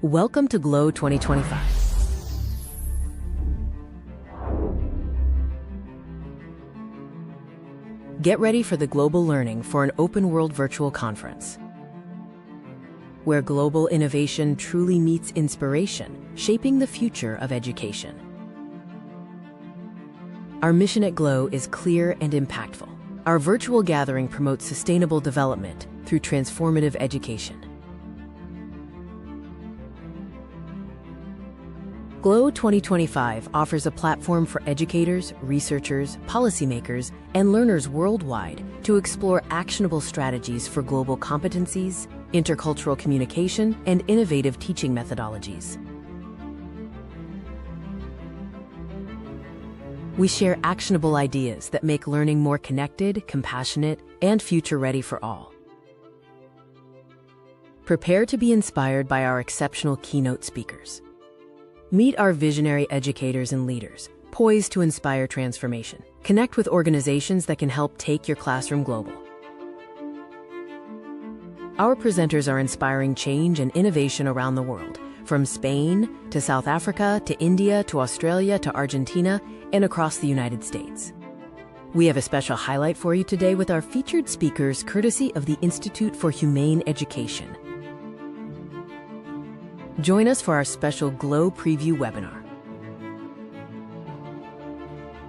Welcome to Glow 2025. Get ready for the global learning for an open-world virtual conference, where global innovation truly meets inspiration, shaping the future of education. Our mission at Glow is clear and impactful. Our virtual gathering promotes sustainable development through transformative education. Glow 2025 offers a platform for educators, researchers, policymakers, and learners worldwide to explore actionable strategies for global competencies, intercultural communication, and innovative teaching methodologies. We share actionable ideas that make learning more connected, compassionate, and future-ready for all. Prepare to be inspired by our exceptional keynote speakers. Meet our visionary educators and leaders, poised to inspire transformation. Connect with organizations that can help take your classroom global. Our presenters are inspiring change and innovation around the world, from Spain to South Africa to India to Australia to Argentina and across the United States. We have a special highlight for you today with our featured speakers courtesy of the Institute for Humane Education. Join us for our special Glow Preview webinar,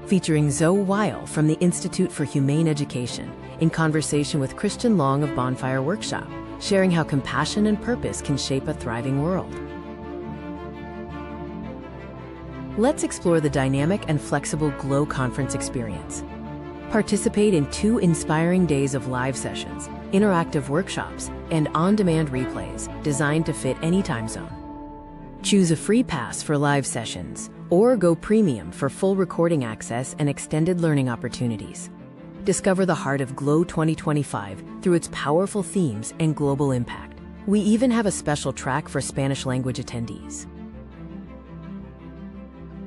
featuring Zoe Weil from the Institute for Humane Education in conversation with Christian Long of Bonfire Workshop, sharing how compassion and purpose can shape a thriving world. Let's explore the dynamic and flexible Glow conference experience. Participate in 2 inspiring days of live sessions, interactive workshops, and on-demand replays designed to fit any time zone. Choose a free pass for live sessions or go premium for full recording access and extended learning opportunities. Discover the heart of Glow 2025 through its powerful themes and global impact. We even have a special track for Spanish language attendees.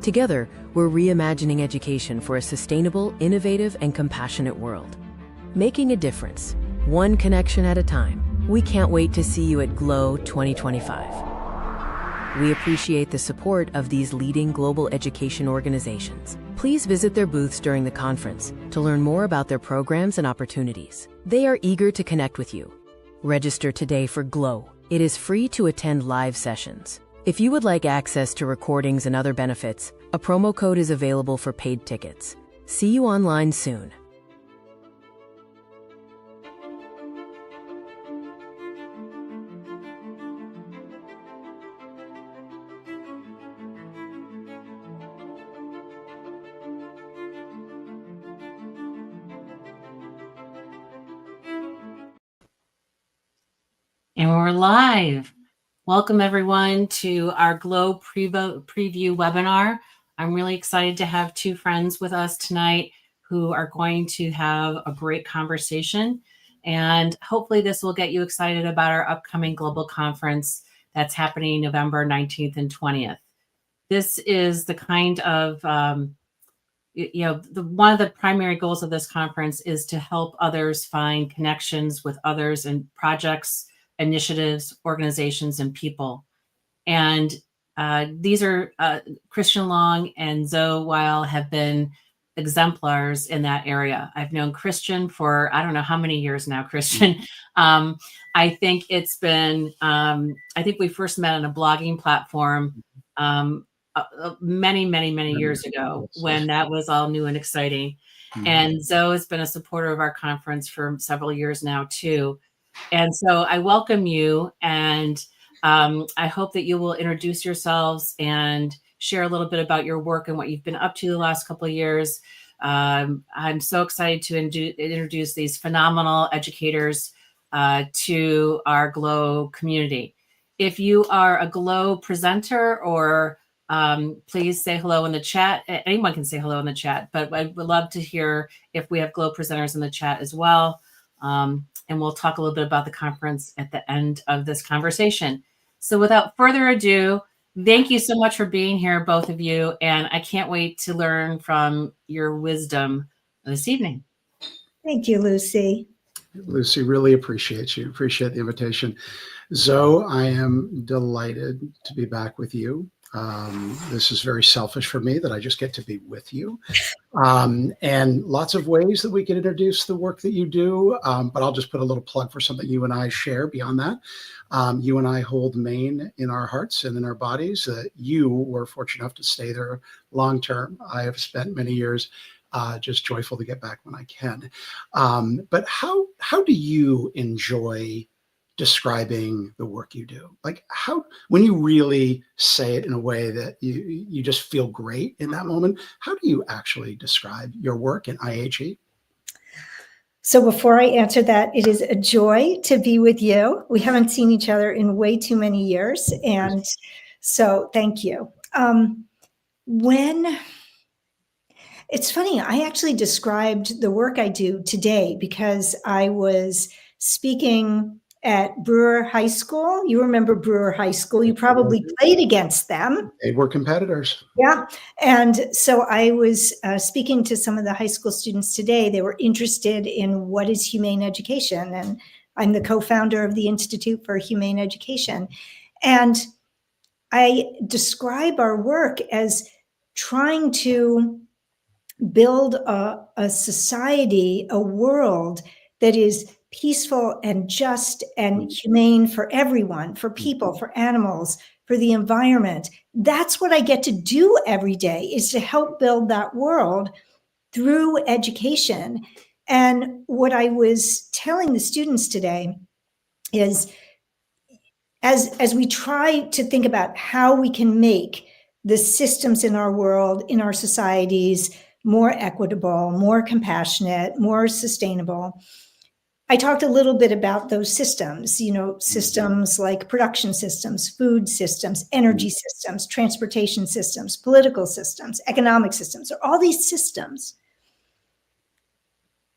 Together, we're reimagining education for a sustainable, innovative, and compassionate world. Making a difference, one connection at a time. We can't wait to see you at Glow 2025. We appreciate the support of these leading global education organizations. Please visit their booths during the conference to learn more about their programs and opportunities. They are eager to connect with you. Register today for Glow. It is free to attend live sessions. If you would like access to recordings and other benefits, a promo code is available for paid tickets. See you online soon. And we're live. Welcome everyone to our Glow Preview webinar. I'm really excited to have 2 friends with us tonight who are going to have a great conversation. And hopefully this will get you excited about our upcoming global conference that's happening November 19th and 20th. This is the kind of, one of the primary goals of this conference is to help others find connections with others in projects, initiatives, organizations, and people. And these are Christian Long and Zoe Weil have been exemplars in that area. I've known Christian for, I don't know how many years now, Christian. I think it's been, I think we first met on a blogging platform many years ago when that was all new and exciting. And Zoe has been a supporter of our conference for several years now too. And so I welcome you, and I hope that you will introduce yourselves and share a little bit about your work and what you've been up to the last couple of years. I'm so excited to introduce these phenomenal educators to our Glow community. If you are a Glow presenter or please say hello in the chat. Anyone can say hello in the chat, but I would love to hear if we have Glow presenters in the chat as well. And we'll talk a little bit about the conference at the end of this conversation. So without further ado, thank you so much for being here, both of you. And I can't wait to learn from your wisdom this evening. Thank you, Lucy. Lucy, really appreciate you. Appreciate the invitation. Zoe, I am delighted to be back with you. This is very selfish for me that I just get to be with you. And lots of ways that we can introduce the work that you do, but I'll just put a little plug for something you and I share beyond that. You and I hold Maine in our hearts and in our bodies. You were fortunate enough to stay there long term. I have spent many years just joyful to get back when I can. But how do you enjoy describing the work you do? Like when you really say it in a way that you just feel great in that moment, how do you actually describe your work in IHE? So before I answer that, it is a joy to be with you. We haven't seen each other in way too many years. And so thank you. It's funny, I actually described the work I do today because I was speaking at Brewer High School. You remember Brewer High School. You probably played against them. They were competitors. Yeah. And so I was speaking to some of the high school students today. They were interested in what is humane education. And I'm the co-founder of the Institute for Humane Education. And I describe our work as trying to build a society, a world that is peaceful and just and humane for everyone, for people, for animals, for the environment. That's what I get to do every day, is to help build that world through education. And what I was telling the students today is, as we try to think about how we can make the systems in our world, in our societies, more equitable, more compassionate, more sustainable, I talked a little bit about those systems, systems like production systems, food systems, energy systems, transportation systems, political systems, economic systems, or all these systems.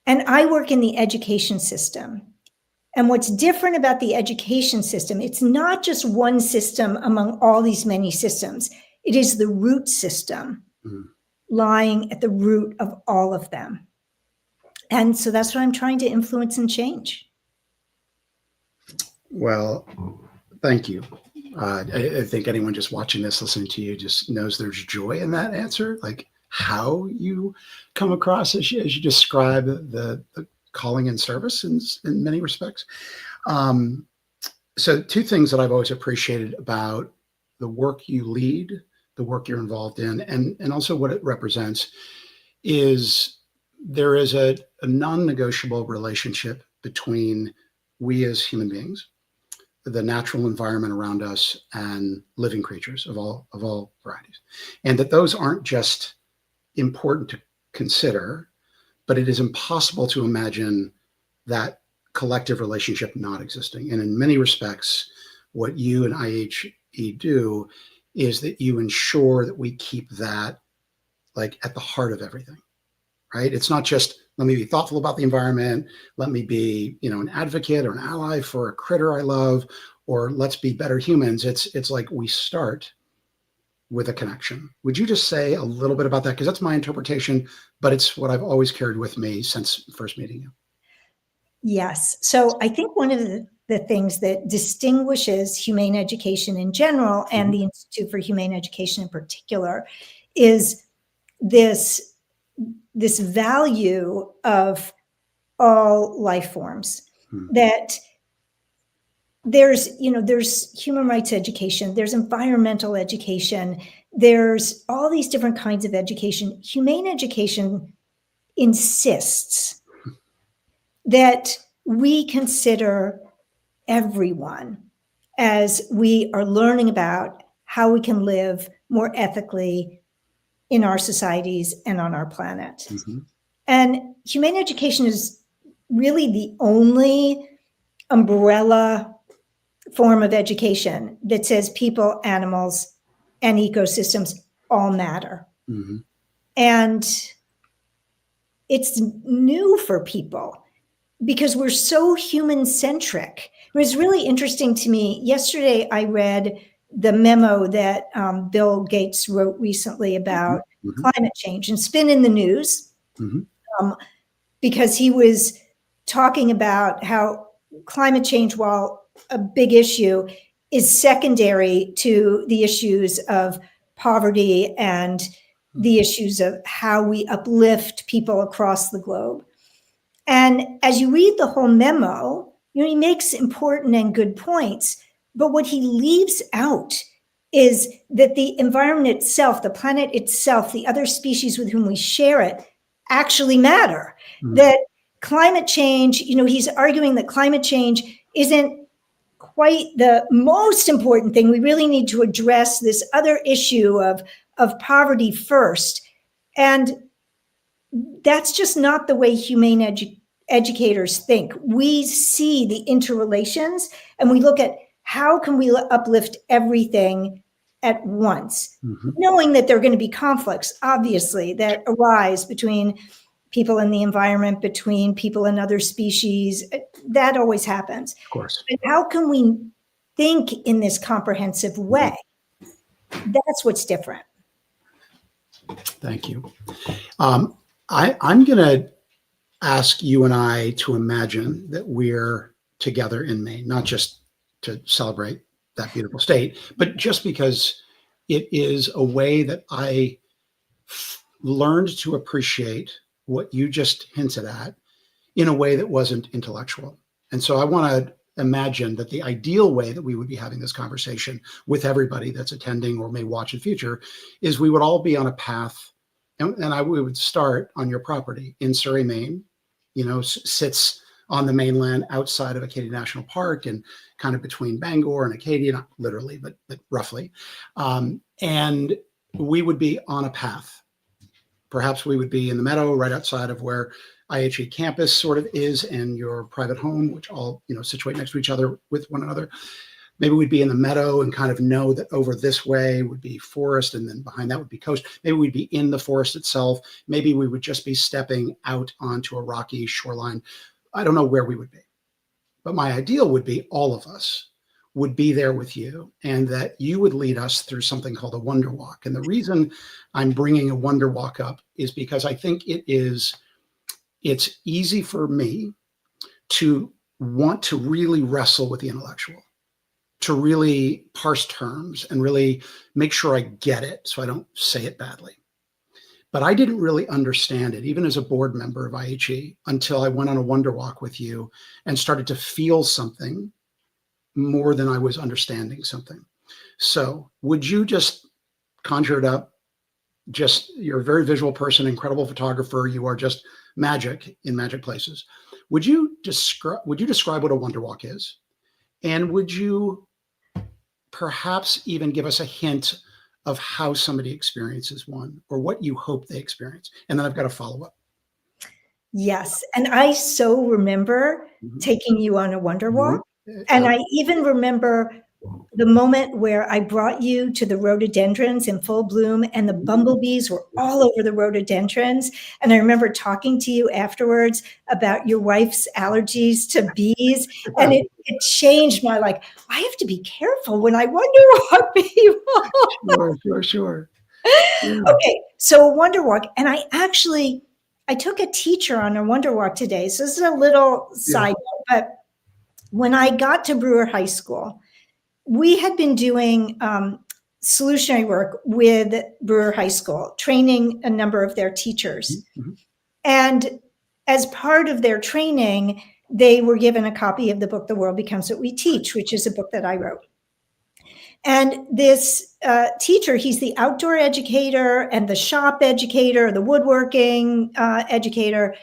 And I work in the education system. And what's different about the education system, it's not just one system among all these many systems. It is the root system lying at the root of all of them. And so that's what I'm trying to influence and change. Well, thank you. I think anyone just watching this, listening to you, just knows there's joy in that answer, like how you come across as you describe the calling and service in many respects. So two things that I've always appreciated about the work you lead, the work you're involved in, and also what it represents is there is a non-negotiable relationship between we as human beings, the natural environment around us, and living creatures of all varieties. And that those aren't just important to consider, but it is impossible to imagine that collective relationship not existing. And in many respects, what you and IHE do is that you ensure that we keep that like at the heart of everything. Right? It's not just, let me be thoughtful about the environment. Let me be, an advocate or an ally for a critter I love, or let's be better humans. It's like we start with a connection. Would you just say a little bit about that? Because that's my interpretation, but it's what I've always carried with me since first meeting you. Yes. So I think one of the things that distinguishes humane education in general and the Institute for Humane Education in particular is this value of all life forms, that there's human rights education, there's environmental education, there's all these different kinds of education. Humane education insists that we consider everyone as we are learning about how we can live more ethically in our societies and on our planet. And humane education is really the only umbrella form of education that says people, animals, and ecosystems all matter. And it's new for people because we're so human-centric. It was really interesting to me. Yesterday, I read the memo that Bill Gates wrote recently about climate change, and it's been in the news because he was talking about how climate change, while a big issue is secondary to the issues of poverty and the issues of how we uplift people across the globe. And as you read the whole memo, he makes important and good points, but what he leaves out is that the environment itself, the planet itself, the other species with whom we share it actually matter. That climate change, he's arguing that climate change isn't quite the most important thing. We really need to address this other issue of poverty first. And that's just not the way humane educators think. We see the interrelations and we look at how can we uplift everything at once, knowing that there are going to be conflicts, obviously, that arise between people in the environment, between people and other species. That always happens. Of course. But how can we think in this comprehensive way? That's what's different. Thank you. I'm going to ask you and I to imagine that we're together in Maine, not just to celebrate that beautiful state, but just because it is a way that I learned to appreciate what you just hinted at in a way that wasn't intellectual. And so I want to imagine that the ideal way that we would be having this conversation with everybody that's attending or may watch in future is we would all be on a path, and we would start on your property in Surrey, Maine, sits on the mainland outside of Acadia National Park and kind of between Bangor and Acadia, not literally, but roughly. And we would be on a path. Perhaps we would be in the meadow right outside of where IHE campus sort of is and your private home, which all, situate next to each other with one another. Maybe we'd be in the meadow and kind of know that over this way would be forest and then behind that would be coast. Maybe we'd be in the forest itself. Maybe we would just be stepping out onto a rocky shoreline. I don't know where we would be, but my ideal would be all of us would be there with you and that you would lead us through something called a wonder walk. And the reason I'm bringing a wonder walk up is because I think it's easy for me to want to really wrestle with the intellectual, to really parse terms and really make sure I get it so I don't say it badly. But I didn't really understand it, even as a board member of IHE, until I went on a wonder walk with you and started to feel something more than I was understanding something. So would you just conjure it up? You're a very visual person, incredible photographer. You are just magic in magic places. Would you describe what a wonder walk is? And would you perhaps even give us a hint of how somebody experiences one or what you hope they experience? And then I've got a follow-up. Yes. And I so remember taking you on a wonder walk. And I even remember the moment where I brought you to the rhododendrons in full bloom and the bumblebees were all over the rhododendrons. And I remember talking to you afterwards about your wife's allergies to bees. And it changed my, I have to be careful when I wonder walk people. Sure. Yeah. Okay. So a wonder walk. And I took a teacher on a wonder walk today. So this is a little side note, but when I got to Brewer High School, we had been doing solutionary work with Brewer High School, training a number of their teachers. And as part of their training, they were given a copy of the book, The World Becomes What We Teach, which is a book that I wrote. And this teacher, he's the outdoor educator and the shop educator, the woodworking educator.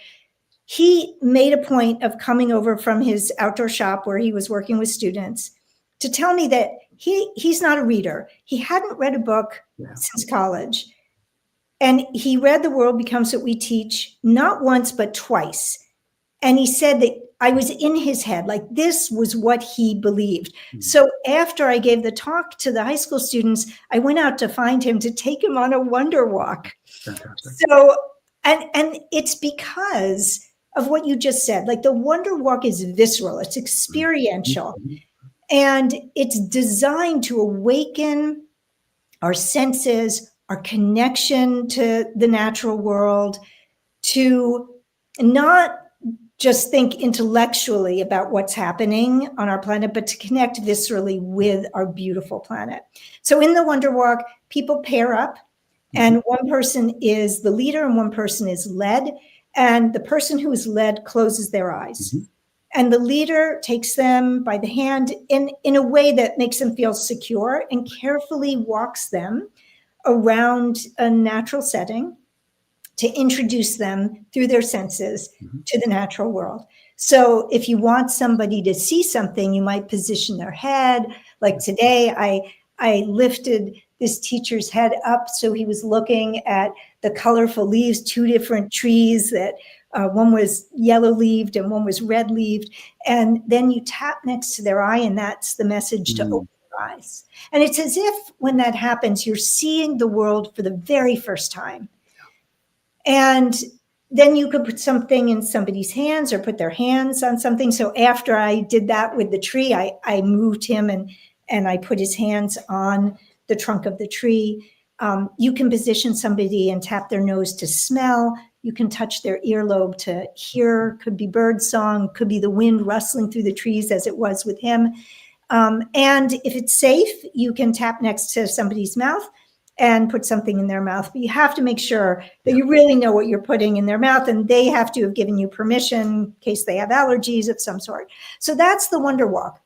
He made a point of coming over from his outdoor shop where he was working with students to tell me that he's not a reader. He hadn't read a book since college. And he read The World Becomes What We Teach, not once, but twice. And he said that I was in his head, this was what he believed. So after I gave the talk to the high school students, I went out to find him to take him on a wonder walk. Fantastic. So, and it's because of what you just said, the wonder walk is visceral, it's experiential, and it's designed to awaken our senses, our connection to the natural world, to not just think intellectually about what's happening on our planet, but to connect viscerally with our beautiful planet. So in the Wonder Walk, people pair up, and one person is the leader and one person is led. And the person who is led closes their eyes. And the leader takes them by the hand in a way that makes them feel secure and carefully walks them around a natural setting to introduce them through their senses to the natural world. So if you want somebody to see something, you might position their head. Like today, I lifted this teacher's head up so he was looking at the colorful leaves, 2 different trees that one was yellow leaved and one was red leaved. And then you tap next to their eye, and that's the message to open your eyes. And it's as if when that happens, you're seeing the world for the very first time. And then you could put something in somebody's hands or put their hands on something. So after I did that with the tree, I moved him and I put his hands on the trunk of the tree. You can position somebody and tap their nose to smell. You can touch their earlobe to hear, could be bird song, could be the wind rustling through the trees as it was with him. And if it's safe, you can tap next to somebody's mouth and put something in their mouth. But you have to make sure that you really know what you're putting in their mouth, and they have to have given you permission in case they have allergies of some sort. So that's the Wonder Walk.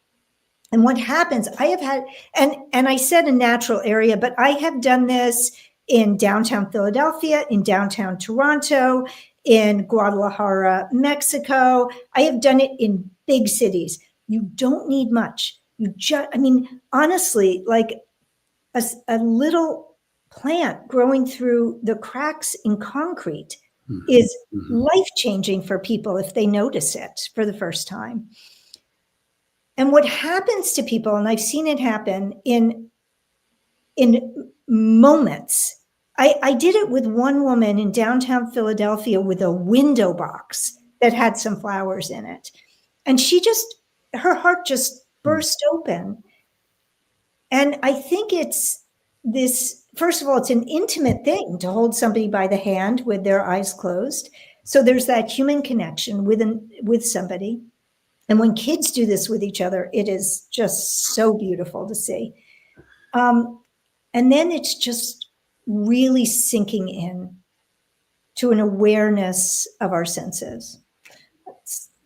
And what happens, I have had, and I said a natural area, but I have done this in downtown Philadelphia, in downtown Toronto, in Guadalajara, Mexico. I have done it in big cities. You don't need much. You just, I mean, honestly, like a little plant growing through the cracks in concrete is life-changing for people if they notice it for the first time. And what happens to people, and I've seen it happen in moments. I did it with one woman in downtown Philadelphia with a window box that had some flowers in it. And her heart just burst open. And I think it's this, first of all, it's an intimate thing to hold somebody by the hand with their eyes closed. So there's that human connection with somebody. And when kids do this with each other, it is just so beautiful to see. And then it's just really sinking in to an awareness of our senses.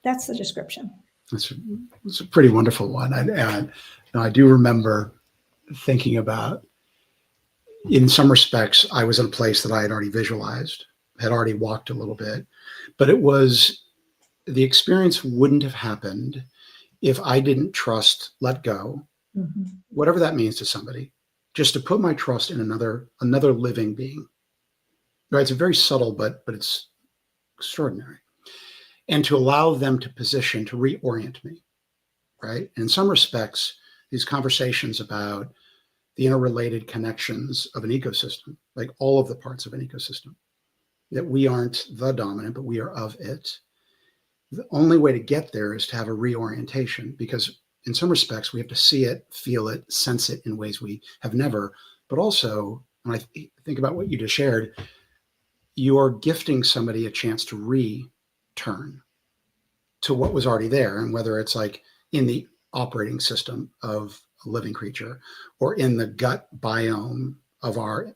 That's the description. It's a pretty wonderful one. I do remember thinking about, in some respects, I was in a place that I had already visualized, had already walked a little bit, but the experience wouldn't have happened if I didn't trust, let go, whatever that means to somebody, just to put my trust in another living being. Right? It's very subtle, but it's extraordinary. And to allow them to position, to reorient me, right? In some respects, these conversations about the interrelated connections of an ecosystem, like all of the parts of an ecosystem, that we aren't the dominant, but we are of it. The only way to get there is to have a reorientation, because in some respects, we have to see it, feel it, sense it in ways we have never. But also, when I think about what you just shared, you're gifting somebody a chance to return to what was already there. And whether it's like in the operating system of a living creature or in the gut biome of our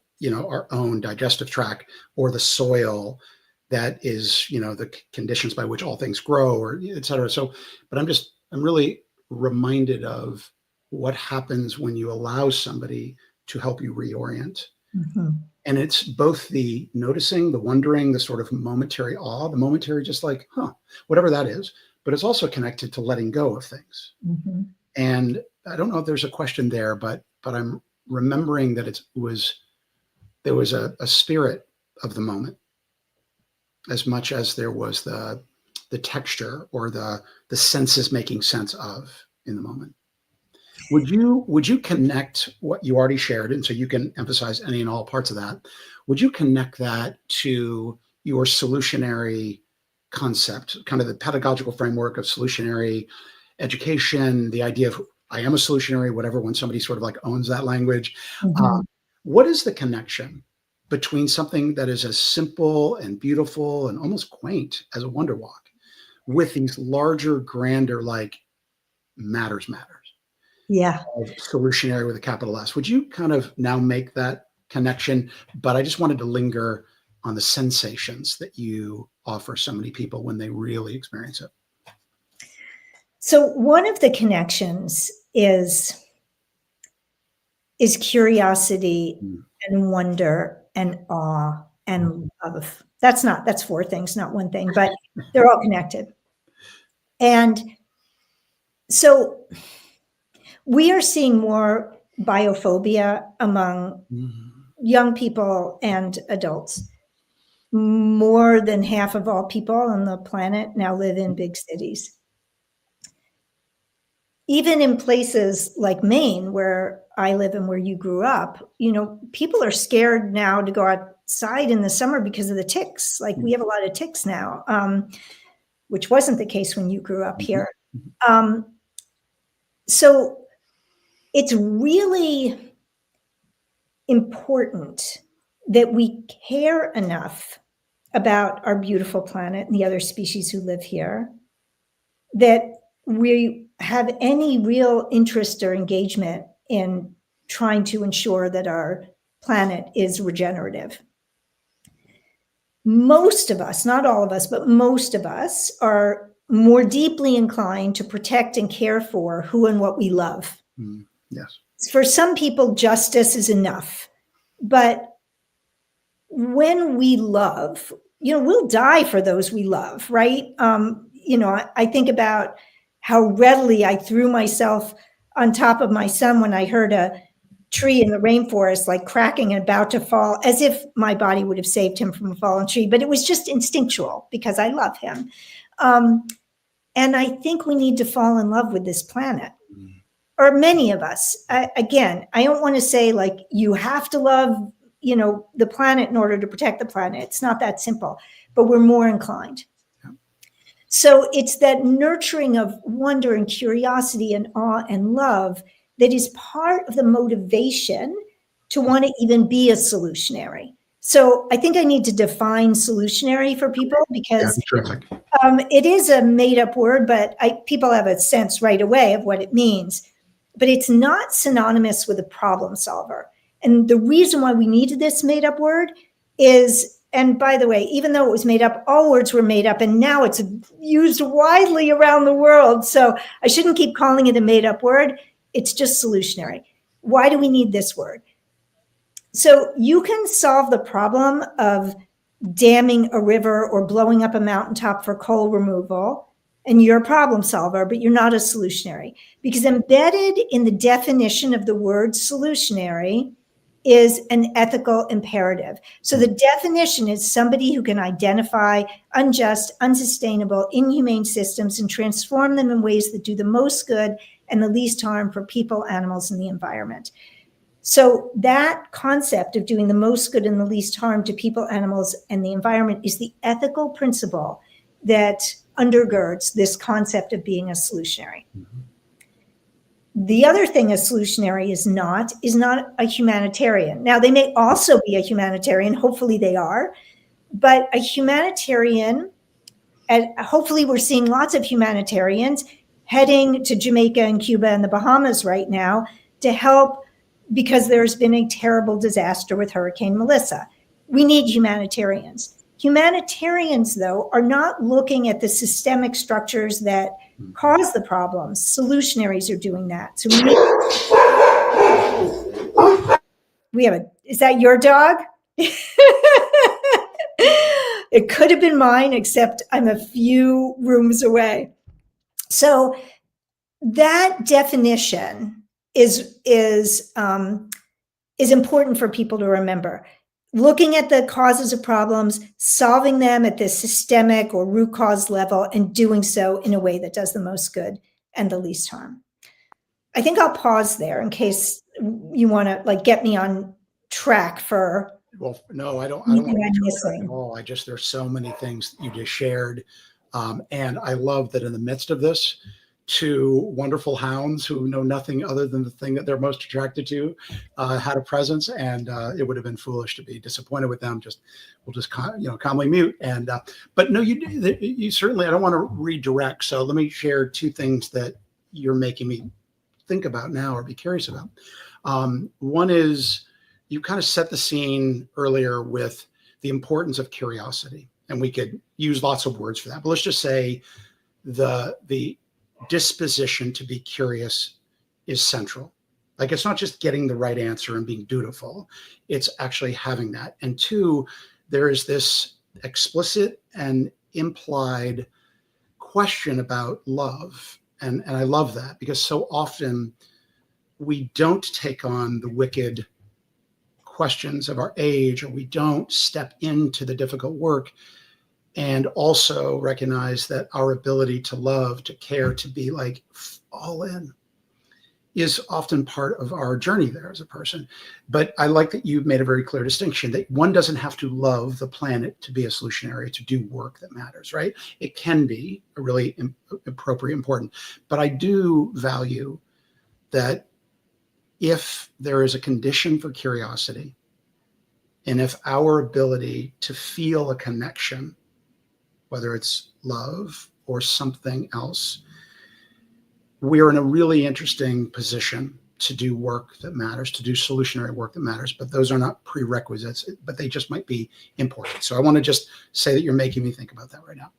own digestive tract, or the soil that is, the conditions by which all things grow, or et cetera. So, but I'm really reminded of what happens when you allow somebody to help you reorient. And it's both the noticing, the wondering, the sort of momentary awe, the momentary just like, whatever that is, but it's also connected to letting go of things. And I don't know if there's a question there, but I'm remembering that there was a spirit of the moment, as much as there was the texture or the senses making sense of in the moment. Would you connect what you already shared, and so you can emphasize any and all parts of that, would you connect that to your solutionary concept, kind of the pedagogical framework of solutionary education, the idea of I am a solutionary, whatever, when somebody sort of like owns that language? What is the connection between something that is as simple and beautiful and almost quaint as a Wonder Walk with these larger, grander, like matters. Yeah. Of solutionary with a capital S. Would you kind of now make that connection? But I just wanted to linger on the sensations that you offer so many people when they really experience it. So one of the connections is curiosity and wonder and awe and love. That's four things, not one thing, but they're all connected. And so we are seeing more biophobia among young people and adults. More than half of all people on the planet now live in big cities. Even in places like Maine, where I live and where you grew up, people are scared now to go outside in the summer because of the ticks. Like we have a lot of ticks now, which wasn't the case when you grew up here. So it's really important that we care enough about our beautiful planet and the other species who live here, that we have any real interest or engagement in trying to ensure that our planet is regenerative. Most of us, not all of us, but most of us are more deeply inclined to protect and care for who and what we love. Yes. For some people, justice is enough. But when we love, we'll die for those we love, right? I think about how readily I threw myself on top of my son when I heard a tree in the rainforest like cracking and about to fall, as if my body would have saved him from a fallen tree. But it was just instinctual because I love him. And I think we need to fall in love with this planet, or many of us. Again, I don't want to say like you have to love, the planet in order to protect the planet. It's not that simple, but we're more inclined. So it's that nurturing of wonder and curiosity and awe and love that is part of the motivation to want to even be a solutionary. So I think I need to define solutionary for people because it is a made up word, but people have a sense right away of what it means. But it's not synonymous with a problem solver. And the reason why we needed this made up word is, and by the way, even though it was made up, all words were made up, and now it's used widely around the world. So I shouldn't keep calling it a made up word. It's just solutionary. Why do we need this word? So you can solve the problem of damming a river or blowing up a mountaintop for coal removal, and you're a problem solver, but you're not a solutionary. Because embedded in the definition of the word solutionary is an ethical imperative. So the definition is somebody who can identify unjust, unsustainable, inhumane systems and transform them in ways that do the most good and the least harm for people, animals, and the environment. So that concept of doing the most good and the least harm to people, animals, and the environment is the ethical principle that undergirds this concept of being a solutionary. The other thing a solutionary is not a humanitarian. Now, they may also be a humanitarian, hopefully they are, but a humanitarian, and hopefully we're seeing lots of humanitarians heading to Jamaica and Cuba and the Bahamas right now to help because there's been a terrible disaster with Hurricane Melissa. We need humanitarians. Humanitarians, though, are not looking at the systemic structures that cause the problems. Solutionaries are doing that. So is that your dog? It could have been mine, except I'm a few rooms away. So that definition is important for people to remember. Looking at the causes of problems, solving them at the systemic or root cause level, and doing so in a way that does the most good and the least harm. I think I'll pause there in case you want to get me on track for. Well, no, I don't want to at all. There's so many things you just shared. And I love that in the midst of this, to wonderful hounds who know nothing other than the thing that they're most attracted to, had a presence, and it would have been foolish to be disappointed with them. We'll just calmly mute. And but no, you certainly. I don't want to redirect. So let me share two things that you're making me think about now or be curious about. One is you kind of set the scene earlier with the importance of curiosity, and we could use lots of words for that. But let's just say the disposition to be curious is central. Like, it's not just getting the right answer and being dutiful, it's actually having that. And two, there is this explicit and implied question about love. And I love that, because so often we don't take on the wicked questions of our age, or we don't step into the difficult work and also recognize that our ability to love, to care, to be like all in is often part of our journey there as a person. But I like that you've made a very clear distinction that one doesn't have to love the planet to be a solutionary, to do work that matters, right? It can be a really appropriate, important. But I do value that if there is a condition for curiosity, and if our ability to feel a connection, whether it's love or something else, we're in a really interesting position to do work that matters, to do solutionary work that matters. But those are not prerequisites, but they just might be important. So I want to just say that you're making me think about that right now.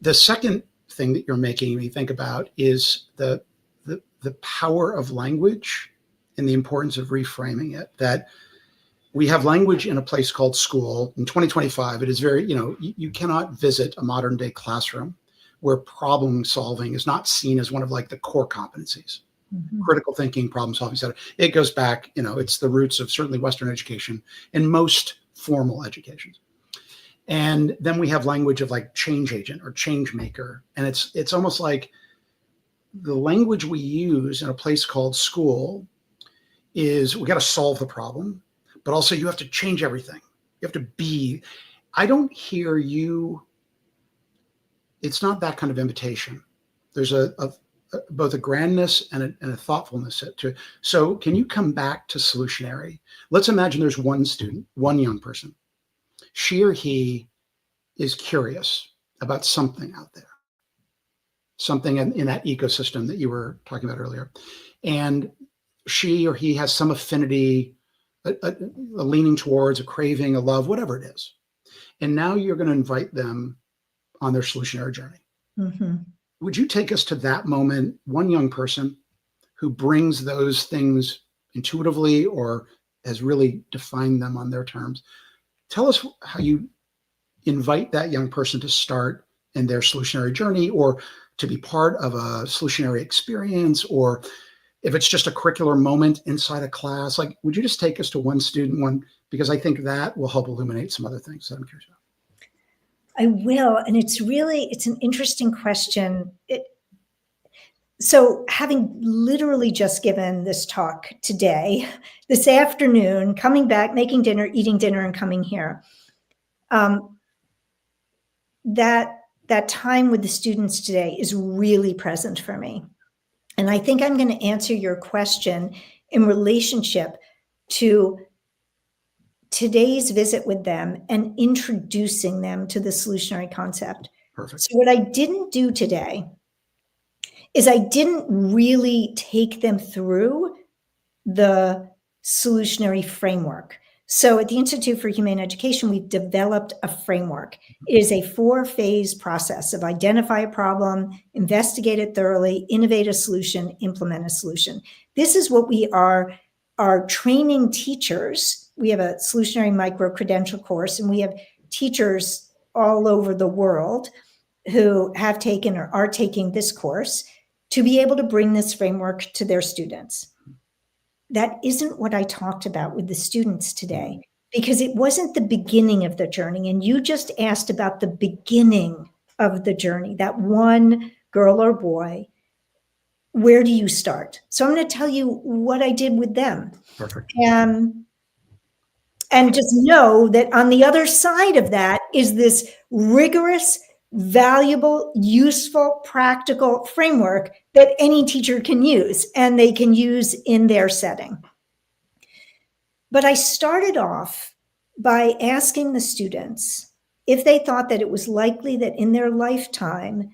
The second thing that you're making me think about is the power of language and the importance of reframing it. That we have language in a place called school. In 2025, it is very, you cannot visit a modern day classroom where problem solving is not seen as one of like the core competencies. Mm-hmm. Critical thinking, problem solving, et cetera. It goes back, it's the roots of certainly Western education and most formal educations. And then we have language of like change agent or change maker. And it's almost like the language we use in a place called school is we got to solve the problem, but also you have to change everything. You have to be. I don't hear you. It's not that kind of invitation. There's both a grandness and a thoughtfulness to it. So can you come back to solutionary? Let's imagine there's one student, one young person. She or he is curious about something out there, something in that ecosystem that you were talking about earlier. And she or he has some affinity, a leaning towards, a craving, a love, whatever it is. And now you're going to invite them on their solutionary journey. Mm-hmm. Would you take us to that moment, one young person who brings those things intuitively or has really defined them on their terms? Tell us how you invite that young person to start in their solutionary journey, or to be part of a solutionary experience, or if it's just a curricular moment inside a class. Like, would you just take us to one student, because I think that will help illuminate some other things that I'm curious about. I will. And it's an interesting question. So having literally just given this talk today, this afternoon, coming back, making dinner, eating dinner, and coming here, that time with the students today is really present for me. And I think I'm going to answer your question in relationship to today's visit with them and introducing them to the solutionary concept. Perfect. So what I didn't do today is I didn't really take them through the solutionary framework. So at the Institute for Humane Education, we've developed a framework. It is a 4-phase process of identify a problem, investigate it thoroughly, innovate a solution, implement a solution. This is what we are training teachers. We have a solutionary micro-credential course, and we have teachers all over the world who have taken or are taking this course to be able to bring this framework to their students. That isn't what I talked about with the students today, because it wasn't the beginning of the journey. And you just asked about the beginning of the journey, that one girl or boy. Where do you start? So I'm going to tell you what I did with them. Perfect. And just know that on the other side of that is this rigorous, valuable, useful, practical framework that any teacher can use and they can use in their setting. But I started off by asking the students if they thought that it was likely that in their lifetime,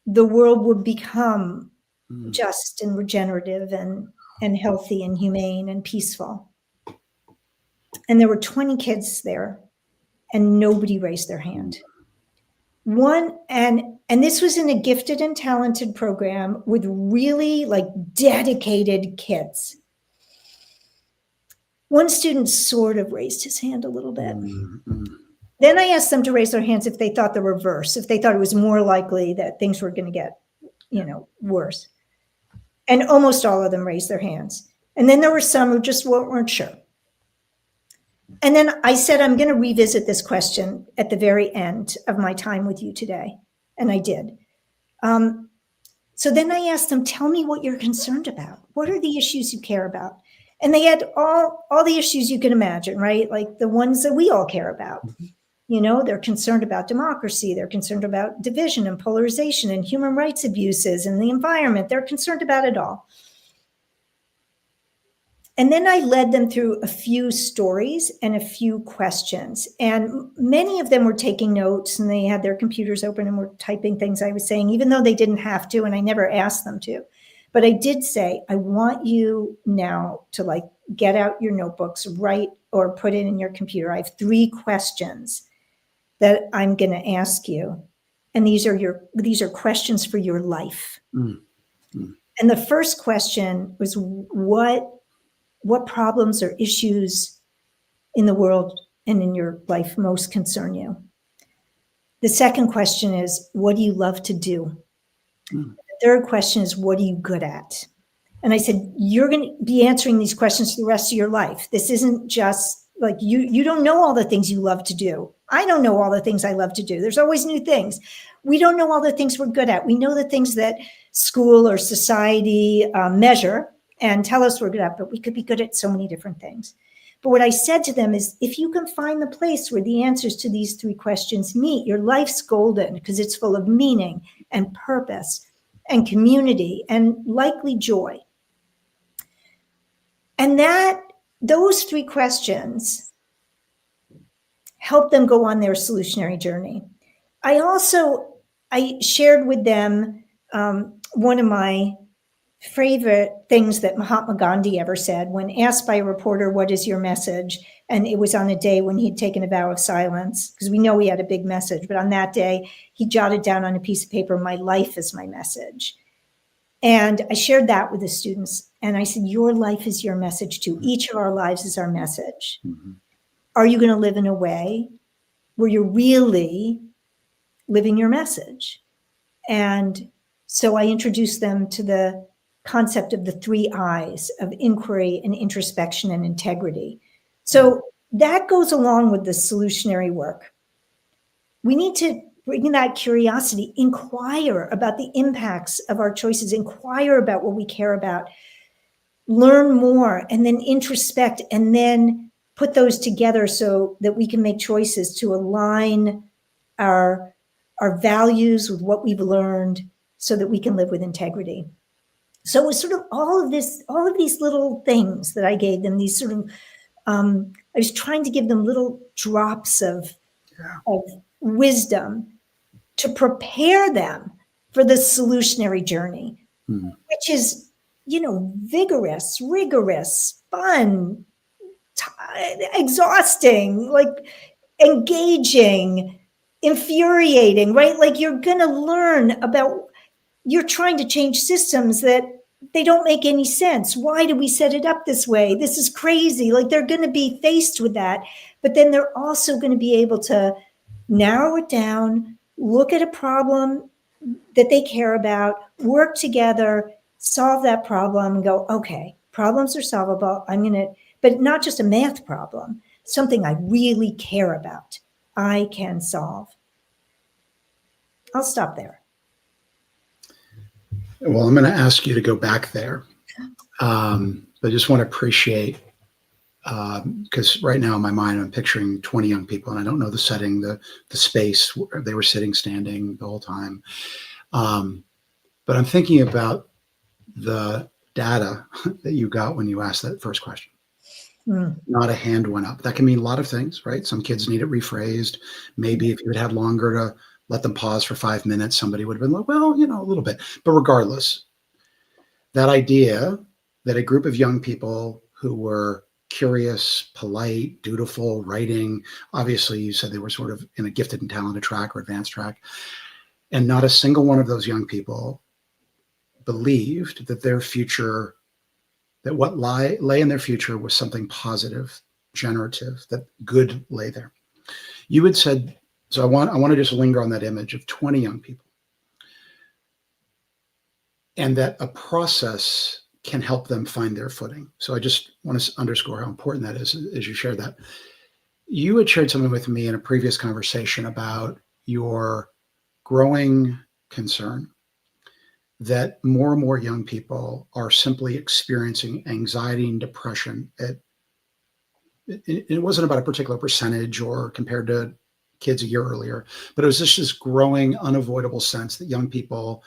the world would become just and regenerative and healthy and humane and peaceful. And there were 20 kids there and nobody raised their hand. And this was in a gifted and talented program with really like dedicated kids. One student sort of raised his hand a little bit. Then I asked them to raise their hands if they thought the reverse, if they thought it was more likely that things were going to get, worse. And almost all of them raised their hands. And then there were some who just weren't sure. And then I said, I'm going to revisit this question at the very end of my time with you today. And I did. So then I asked them, tell me what you're concerned about. What are the issues you care about? And they had all the issues you can imagine, right? Like the ones that we all care about. They're concerned about democracy. They're concerned about division and polarization and human rights abuses and the environment. They're concerned about it all. And then I led them through a few stories and a few questions. And many of them were taking notes and they had their computers open and were typing things I was saying, even though they didn't have to, and I never asked them to. But I did say, I want you now to get out your notebooks, write or put it in your computer. I have 3 questions that I'm going to ask you. And these are questions for your life. And the first question was, what problems or issues in the world and in your life most concern you? The second question is, what do you love to do? The third question is, what are you good at? And I said, you're going to be answering these questions for the rest of your life. This isn't just like you don't know all the things you love to do. I don't know all the things I love to do. There's always new things. We don't know all the things we're good at. We know the things that school or society measure and tell us we're good at, but we could be good at so many different things. But what I said to them is, if you can find the place where the answers to these 3 questions meet, your life's golden because it's full of meaning and purpose and community and likely joy. And those 3 questions help them go on their solutionary journey. I shared with them one of my favorite things that Mahatma Gandhi ever said when asked by a reporter, what is your message? And it was on a day when he'd taken a vow of silence, because we know he had a big message. But on that day, he jotted down on a piece of paper, my life is my message. And I shared that with the students. And I said, your life is your message too. Each of our lives is our message. Are you going to live in a way where you're really living your message? And so I introduced them to the concept of the 3 I's of inquiry and introspection and integrity. So that goes along with the solutionary work. We need to bring that curiosity, inquire about the impacts of our choices, inquire about what we care about, learn more, and then introspect, and then put those together so that we can make choices to align our values with what we've learned so that we can live with integrity. So it was sort of all of these little things that I gave them, these sort of, I was trying to give them little drops of wisdom to prepare them for the solutionary journey, which is, vigorous, rigorous, fun, exhausting, engaging, infuriating, right? Like you're going to learn about, you're trying to change systems that they don't make any sense. Why do we set it up this way? This is crazy. Like they're going to be faced with that, but then they're also going to be able to narrow it down, look at a problem that they care about, work together, solve that problem, and go, okay, problems are solvable. But not just a math problem, something I really care about, I can solve. I'll stop there. Well, I'm going to ask you to go back there. I just want to appreciate because right now in my mind, I'm picturing 20 young people, and I don't know the setting, the space where they were sitting, standing the whole time. But I'm thinking about the data that you got when you asked that first question. Not a hand went up. That can mean a lot of things, right? Some kids need it rephrased. Maybe if you had had longer to let them pause for 5 minutes, somebody would have been like, well, a little bit. But regardless, that idea that a group of young people who were curious, polite, dutiful, writing, obviously you said they were sort of in a gifted and talented track or advanced track, and not a single one of those young people believed that their future, that what lay in their future was something positive, generative, that good lay there. You had said, so I want to just linger on that image of 20 young people, and that a process can help them find their footing. So I just want to underscore how important that is as you share that. You had shared something with me in a previous conversation about your growing concern that more and more young people are simply experiencing anxiety and depression. It wasn't about a particular percentage or compared to kids a year earlier, but it was just this growing, unavoidable sense that young people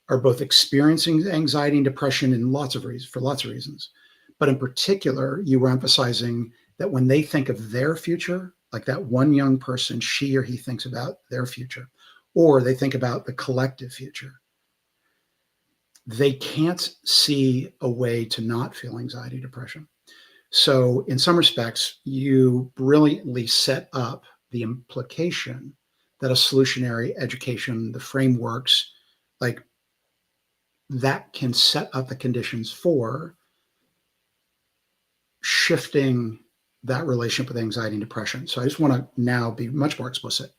are both experiencing anxiety and depression in for lots of reasons. But in particular, you were emphasizing that when they think of their future, like that one young person, she or he thinks about their future, or they think about the collective future, they can't see a way to not feel anxiety, depression. So in some respects, you brilliantly set up the implication that a solutionary education, the frameworks, like that can set up the conditions for shifting that relationship with anxiety and depression. So I just want to now be much more explicit.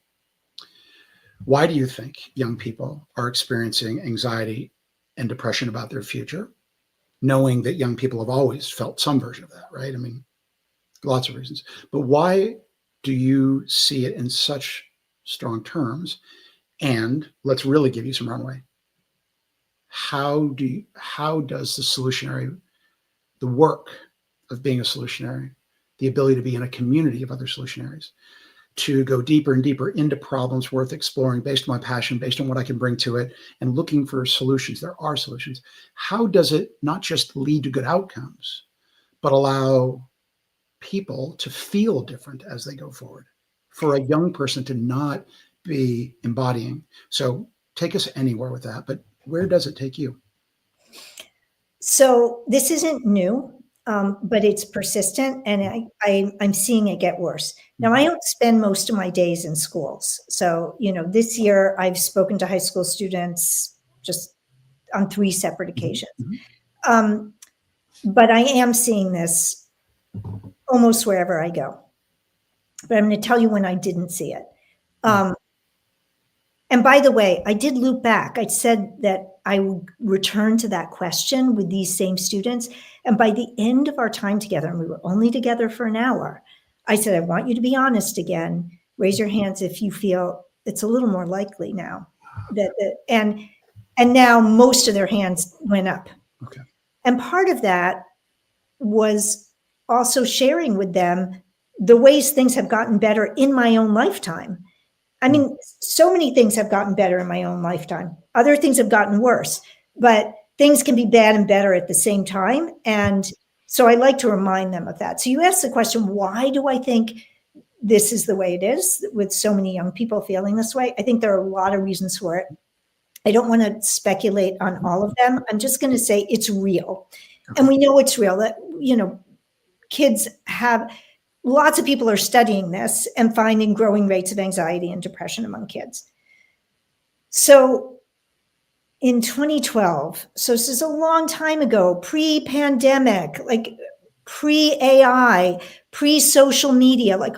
Why do you think young people are experiencing anxiety and depression about their future, knowing that young people have always felt some version of that, right? I mean, lots of reasons. But why do you see it in such strong terms? And let's really give you some runway. How does the work of being a solutionary, the ability to be in a community of other solutionaries, to go deeper and deeper into problems worth exploring based on my passion, based on what I can bring to it, and looking for solutions. There are solutions. How does it not just lead to good outcomes, but allow people to feel different as they go forward, for a young person to not be embodying? So take us anywhere with that, but where does it take you? So this isn't new, but it's persistent, and I'm seeing it get worse. Now, I don't spend most of my days in schools. So, this year I've spoken to high school students just on 3 separate occasions. But I am seeing this almost wherever I go. But I'm going to tell you when I didn't see it. And by the way, I did loop back. I said that I would return to that question with these same students. And by the end of our time together, and we were only together for an hour, I said, I want you to be honest again. Raise your hands if you feel it's a little more likely now. And now most of their hands went up. Okay. And part of that was also sharing with them the ways things have gotten better in my own lifetime. I mean, so many things have gotten better in my own lifetime. Other things have gotten worse, but things can be bad and better at the same time. And so I like to remind them of that. So you asked the question, why do I think this is the way it is with so many young people feeling this way? I think there are a lot of reasons for it. I don't want to speculate on all of them. I'm just going to say it's real. Okay. And we know it's real that, kids have, lots of people are studying this and finding growing rates of anxiety and depression among kids. So in 2012, so this is a long time ago, pre-pandemic, like pre-AI, pre-social media, like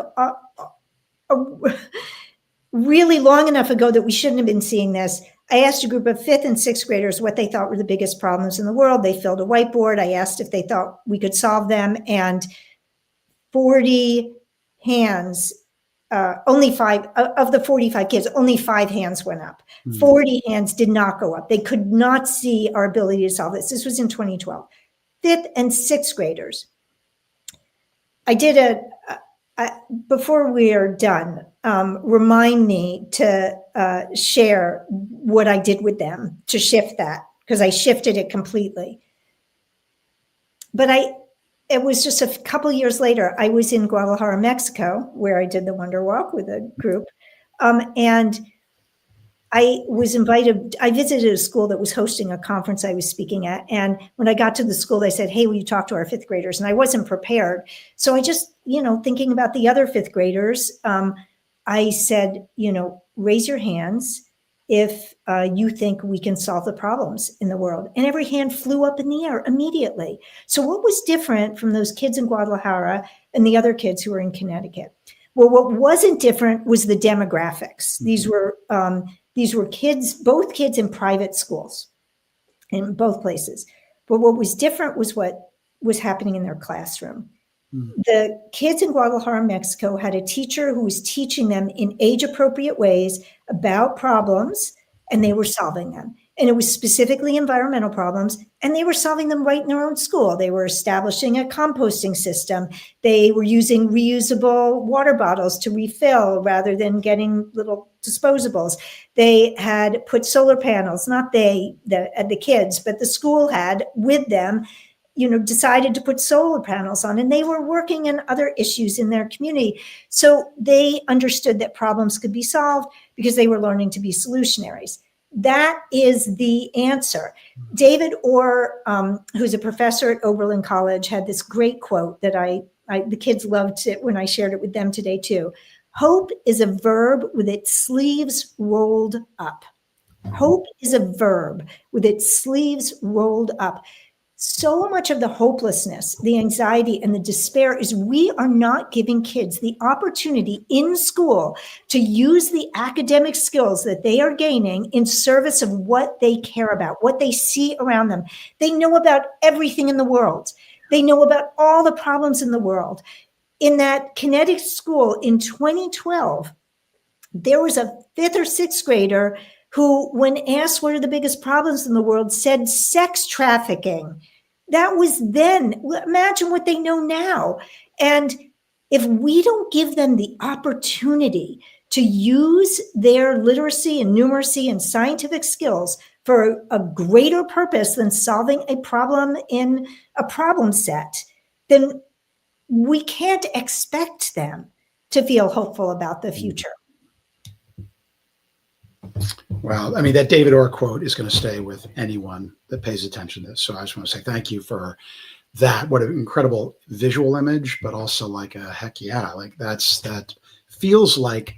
really long enough ago that we shouldn't have been seeing this. I asked a group of 5th and 6th graders what they thought were the biggest problems in the world. They filled a whiteboard. I asked if they thought we could solve them, and 40 hands, only 5 of the 45 kids, only 5 hands went up. 40 hands did not go up. They could not see our ability to solve this. This was in 2012. 5th and 6th graders. I did before we are done, remind me to share what I did with them to shift that, because I shifted it completely. But it was just a couple years later, I was in Guadalajara, Mexico, where I did the Wonder Walk with a group. And I was invited, I visited a school that was hosting a conference I was speaking at. And when I got to the school, they said, hey, will you talk to our fifth graders? And I wasn't prepared. So I just, thinking about the other fifth graders, I said, raise your hands if you think we can solve the problems in the world. And every hand flew up in the air immediately. So what was different from those kids in Guadalajara and the other kids who were in Connecticut? Well, what wasn't different was the demographics. These were kids, both kids in private schools in both places. But what was different was what was happening in their classroom. The kids in Guadalajara, Mexico had a teacher who was teaching them in age-appropriate ways about problems, and they were solving them. And it was specifically environmental problems, and they were solving them right in their own school. They were establishing a composting system. They were using reusable water bottles to refill rather than getting little disposables. They had put solar panels, not the kids, but the school had with them, decided to put solar panels on, and they were working on other issues in their community. So they understood that problems could be solved because they were learning to be solutionaries. That is the answer. David Orr, who's a professor at Oberlin College, had this great quote that the kids loved it when I shared it with them today too. Hope is a verb with its sleeves rolled up. Hope is a verb with its sleeves rolled up. So much of the hopelessness, the anxiety, and the despair is we are not giving kids the opportunity in school to use the academic skills that they are gaining in service of what they care about, what they see around them. They know about everything in the world. They know about all the problems in the world. In that Connecticut school in 2012, there was a fifth or sixth grader who, when asked what are the biggest problems in the world, said sex trafficking. That was then. Imagine what they know now. And if we don't give them the opportunity to use their literacy and numeracy and scientific skills for a greater purpose than solving a problem in a problem set, then we can't expect them to feel hopeful about the future. Well, I mean, that David Orr quote is going to stay with anyone that pays attention to this. So I just want to say thank you for that. What an incredible visual image, but also like a heck yeah, like that feels like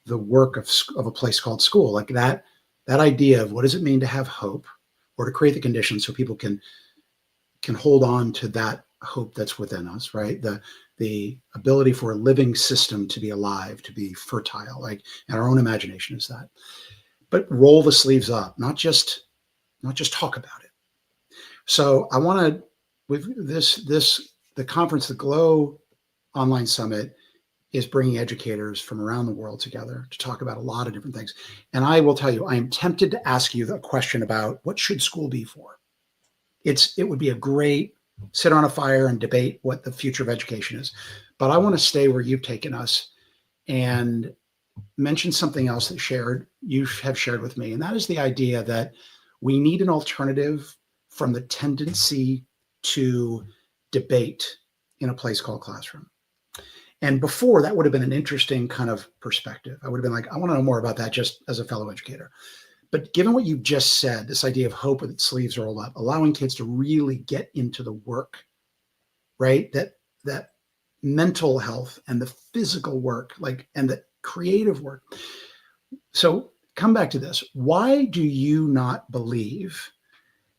the work of a place called school. Like that idea of what does it mean to have hope, or to create the conditions so people can hold on to that hope that's within us, right? The ability for a living system to be alive, to be fertile, like, and our own imagination is that. But roll the sleeves up, not just talk about it. So I want to, with the conference, the GLOW Online Summit is bringing educators from around the world together to talk about a lot of different things. And I will tell you, I am tempted to ask you the question about what should school be for? It would be a great sit on a fire and debate what the future of education is. But I want to stay where you've taken us and mention something else that you have shared with me. And that is the idea that we need an alternative from the tendency to debate in a place called classroom. And before, that would have been an interesting kind of perspective. I would have been like, I want to know more about that just as a fellow educator. But given what you've just said, this idea of hope with its sleeves rolled up, allowing kids to really get into the work, right? That mental health and the physical work, and the creative work. So come back to this. Why do you not believe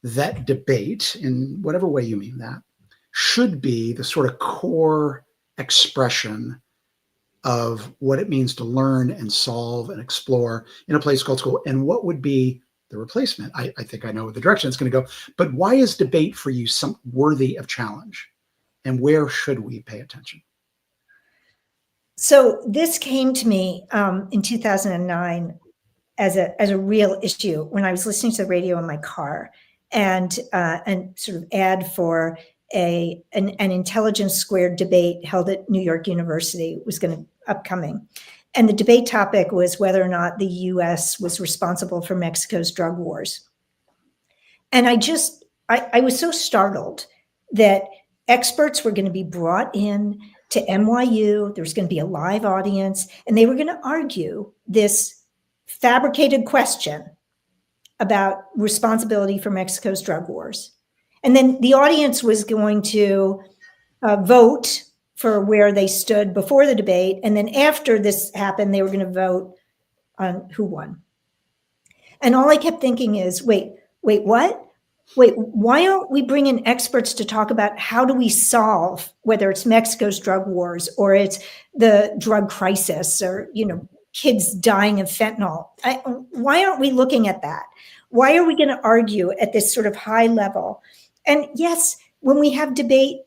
that debate, in whatever way you mean that, should be the sort of core expression of what it means to learn and solve and explore in a place called school? And what would be the replacement? I think I know the direction it's going to go, but why is debate for you some worthy of challenge? And where should we pay attention? So this came to me in 2009 as a real issue when I was listening to the radio in my car, and sort of ad for an intelligence squared debate held at New York University. It was upcoming. And the debate topic was whether or not the US was responsible for Mexico's drug wars. And I was so startled that experts were going to be brought in to NYU. There was going to be a live audience, and they were going to argue this fabricated question about responsibility for Mexico's drug wars. And then the audience was going to vote for where they stood before the debate. And then after this happened, they were going to vote on who won. And all I kept thinking is, wait, what? Wait, why aren't we bringing experts to talk about how do we solve, whether it's Mexico's drug wars or it's the drug crisis or, kids dying of fentanyl? Why aren't we looking at that? Why are we going to argue at this sort of high level? And yes, when we have debate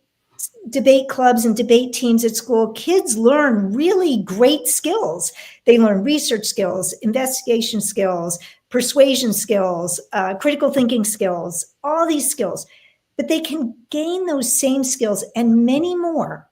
clubs and debate teams at school, kids learn really great skills. They learn research skills, investigation skills, persuasion skills, critical thinking skills, all these skills. But they can gain those same skills and many more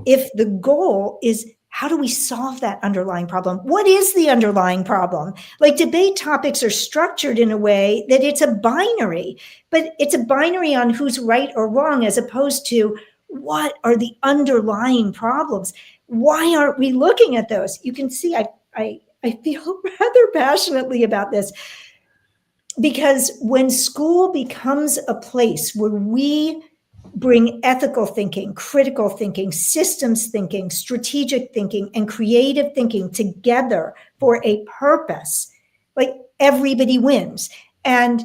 if the goal is, how do we solve that underlying problem? What is the underlying problem? Like, debate topics are structured in a way that it's a binary, but it's a binary on who's right or wrong, as opposed to what are the underlying problems? Why aren't we looking at those? You can see I feel rather passionately about this, because when school becomes a place where we bring ethical thinking, critical thinking, systems thinking, strategic thinking, and creative thinking together for a purpose, like, everybody wins. And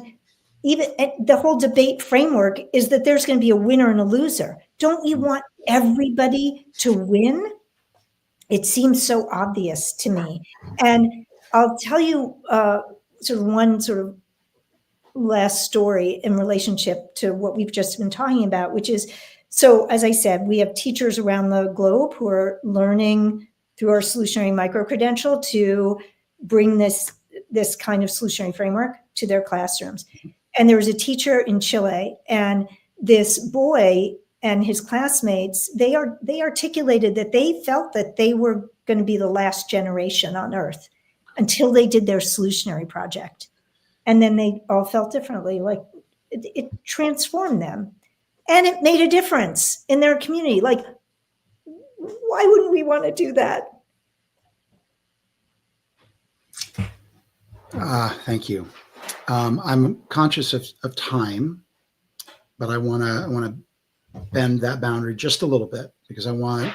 even the whole debate framework is that there's going to be a winner and a loser. Don't we want everybody to win? It seems so obvious to me. And I'll tell you one last story in relationship to what we've just been talking about, which is, so as I said, we have teachers around the globe who are learning through our solutionary micro-credential to bring this kind of solutionary framework to their classrooms. And there was a teacher in Chile, and this boy and his classmates, they articulated that they felt that they were going to be the last generation on Earth until they did their solutionary project. And then they all felt differently, like it transformed them. And it made a difference in their community. Like, why wouldn't we want to do that? Thank you. I'm conscious of time, but I want to bend that boundary just a little bit, because I want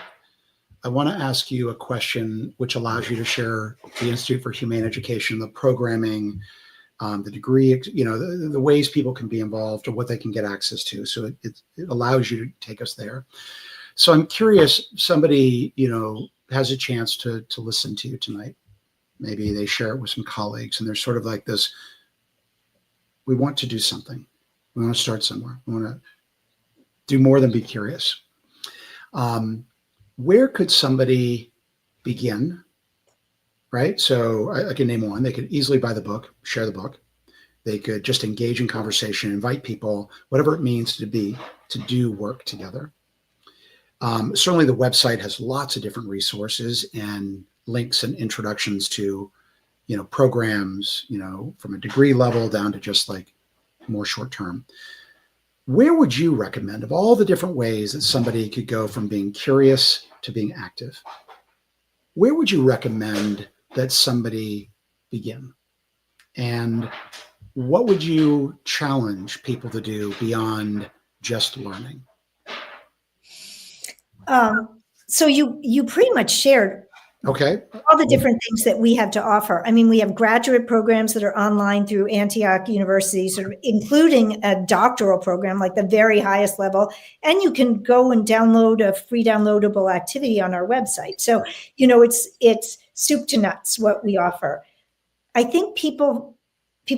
to ask you a question which allows you to share the Institute for Humane Education, the programming, the degree, the ways people can be involved or what they can get access to. So it allows you to take us there. So I'm curious, somebody, has a chance to listen to you tonight. Maybe they share it with some colleagues, and there's sort of like this, we want to do something. We want to start somewhere. We want to do more than be curious. Where could somebody begin? Right? So I can name one. They could easily buy the book, share the book. They could just engage in conversation, invite people, whatever it means to do work together. Certainly the website has lots of different resources and links and introductions to, programs, from a degree level down to just like more short term. Where would you recommend, of all the different ways that somebody could go from being curious to being active, where would you recommend that somebody begin? And what would you challenge people to do beyond just learning? So you pretty much shared Okay. all the different things that we have to offer. I mean, we have graduate programs that are online through Antioch University, sort of including a doctoral program, like the very highest level. And you can go and download a free downloadable activity on our website. So, it's soup to nuts what we offer. I think people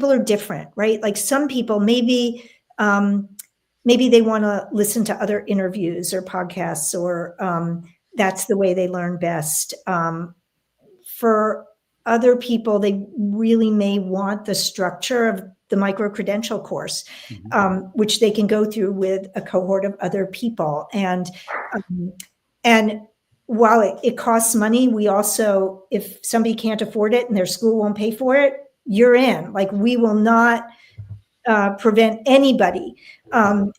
are different, right? Like, some people maybe they want to listen to other interviews or podcasts, or that's the way they learn best. For other people, they really may want the structure of the micro-credential course, which they can go through with a cohort of other people. And while it costs money, we also, if somebody can't afford it and their school won't pay for it, you're in. Like, we will not prevent anybody